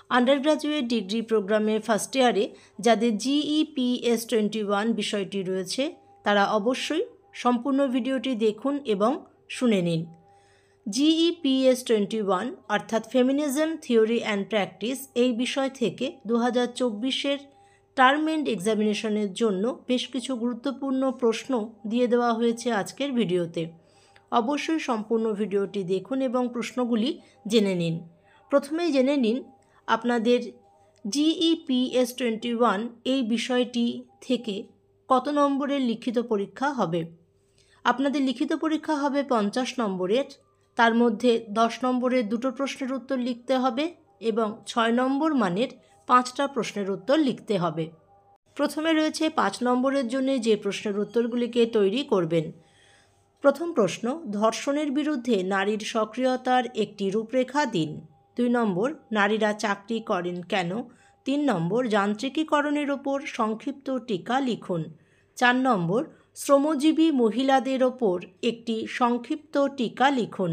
Under graduate degree প্রোগ্রামে first ইয়ারে যাদের GEPS 21 বিষয়টি রয়েছে তারা অবশ্যই সম্পূর্ণ ভিডিওটি দেখুন এবং শুনে নিন। GEPS 21 অর্থাৎ ফেমিনিজম থিওরি অ্যান্ড প্র্যাকটিস এই বিষয় থেকে 2024-এর টার্ম এন্ড এক্সামিনেশনের জন্য বেশ কিছু গুরুত্বপূর্ণ প্রশ্ন দিয়ে দেওয়া হয়েছে আজকের ভিডিওতে। অবশ্যই সম্পূর্ণ ভিডিওটি দেখুন এবং প্রশ্নগুলি জেনে নিন। প্রথমেই জেনে নিন আপনাদের GEPS 21 এই বিষয়টি থেকে কত নম্বরের লিখিত পরীক্ষা হবে। আপনাদের লিখিত পরীক্ষা হবে 50 নম্বরের, তার মধ্যে 10 নম্বরের দুটো প্রশ্নের উত্তর লিখতে হবে এবং 6 নম্বর মানের 5টা প্রশ্নের উত্তর লিখতে হবে। প্রথমে রয়েছে 5 নম্বরের জন্য যে প্রশ্নের উত্তরগুলিকে তৈরি করবেন। প্রথম প্রশ্ন, ধর্ষণের বিরুদ্ধে নারীর সক্রিয়তার একটি রূপরেখা দিন। 2 নম্বর, নারীরা চাকরি করেন কেন। 3 নম্বর, যান্ত্রিকীকরণের ওপর সংক্ষিপ্ত টিকা লিখুন। 4 নম্বর, শ্রমজীবী মহিলাদের ওপর একটি সংক্ষিপ্ত টিকা লিখুন।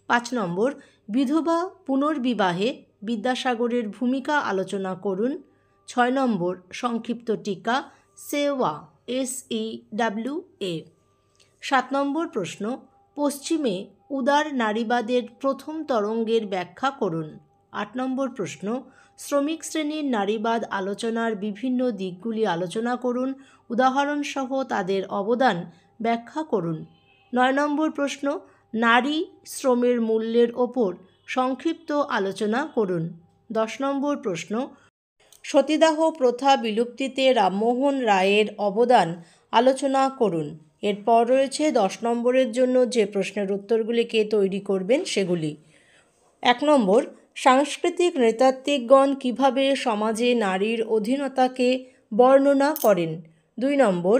5 নম্বর, বিধবা পুনর্বিবাহে বিদ্যাসাগরের ভূমিকা আলোচনা করুন। 6 নম্বর, সংক্ষিপ্ত টিকা সেওয়া SEWA। 7 নম্বর প্রশ্ন, পশ্চিমে উদার নারীবাদের প্রথম তরঙ্গের ব্যাখ্যা করুন। 8 নম্বর প্রশ্ন, শ্রমিক শ্রেণীর নারীবাদ আলোচনার বিভিন্ন দিকগুলি আলোচনা করুন, উদাহরণসহ তাদের অবদান ব্যাখ্যা করুন। 9 নম্বর প্রশ্ন, নারী শ্রমের মূল্যের ওপর সংক্ষিপ্ত আলোচনা করুন। 10 নম্বর প্রশ্ন, সতীদাহ প্রথা বিলুপ্তিতে রামমোহন রায়ের অবদান আলোচনা করুন। এরপর রয়েছে 10 নম্বরের জন্য যে প্রশ্নের উত্তরগুলিকে তৈরি করবেন সেগুলি। 1 নম্বর, সাংস্কৃতিক নৃতাত্ত্বিকগণ কিভাবে সমাজে নারীর অধীনতাকে বর্ণনা করেন। 2 নম্বর,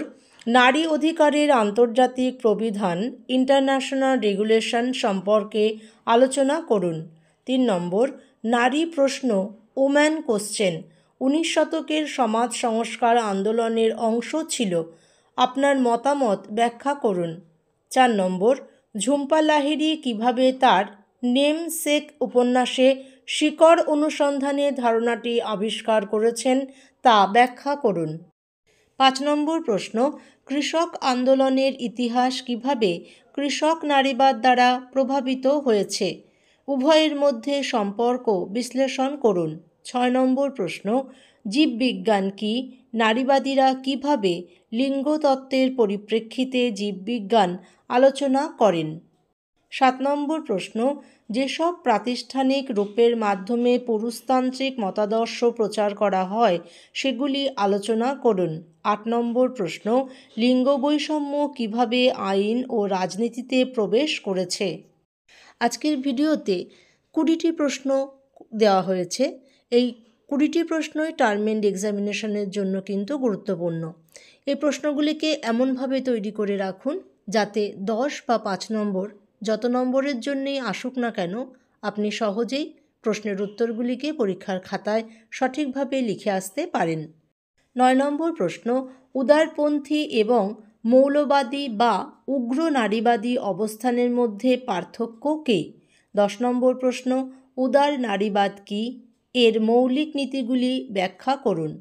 নারী অধিকারের আন্তর্জাতিক প্রবিধান ইন্টারন্যাশনাল রেগুলেশন সম্পর্কে আলোচনা করুন। 3 নম্বর, নারী প্রশ্ন ওম্যান কোশ্চেন 19 শতকের সমাজ সংস্কার আন্দোলনের অংশ ছিল, আপনার মতামত ব্যাখ্যা করুন। 4 নম্বর, ঝুম্পা লাহিড়ী কিভাবে তার নেমসেক উপন্যাসে শিকড় অনুসন্ধানের ধারণাটি আবিষ্কার করেছেন তা ব্যাখ্যা করুন। 5 নম্বর প্রশ্ন, কৃষক আন্দোলনের ইতিহাস কিভাবে কৃষক নারীবাদ দ্বারা প্রভাবিত হয়েছে, উভয়ের মধ্যে সম্পর্ক বিশ্লেষণ করুন। 6 নম্বর প্রশ্ন, জীববিজ্ঞান কি, নারীবাদীরা কিভাবে লিঙ্গতত্ত্বের পরিপ্রেক্ষিতে জীববিজ্ঞান আলোচনা করেন। 7 নম্বর প্রশ্ন, যেসব প্রাতিষ্ঠানিক রূপের মাধ্যমে পুরুষতান্ত্রিক মতাদর্শ প্রচার করা হয় সেগুলি আলোচনা করুন। 8 নম্বর প্রশ্ন, লিঙ্গ বৈষম্য কিভাবে আইন ও রাজনীতিতে প্রবেশ করেছে। আজকের ভিডিওতে 20টি প্রশ্ন দেওয়া হয়েছে। এই 20টি প্রশ্নই টার্ম এন্ড এক্সামিনেশনের জন্য কিন্তু গুরুত্বপূর্ণ। এই প্রশ্নগুলিকে এমনভাবে তৈরি করে রাখুন যাতে 10 বা 5 নম্বর যত নম্বরের জন্যই আসুক না কেন আপনি সহজেই প্রশ্নের উত্তরগুলিকে পরীক্ষার খাতায় সঠিকভাবে লিখে আসতে পারেন। 9 নম্বর প্রশ্ন, উদারপন্থী এবং মৌলবাদী বা উগ্র নারীবাদী অবস্থানের মধ্যে পার্থক্য কী। 10 নম্বর প্রশ্ন, উদার নারীবাদ কী, এর মৌলিক নীতিগুলি ব্যাখ্যা করুন।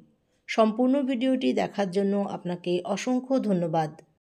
সম্পূর্ণ ভিডিওটি দেখার জন্য আপনাকে অসংখ্য ধন্যবাদ।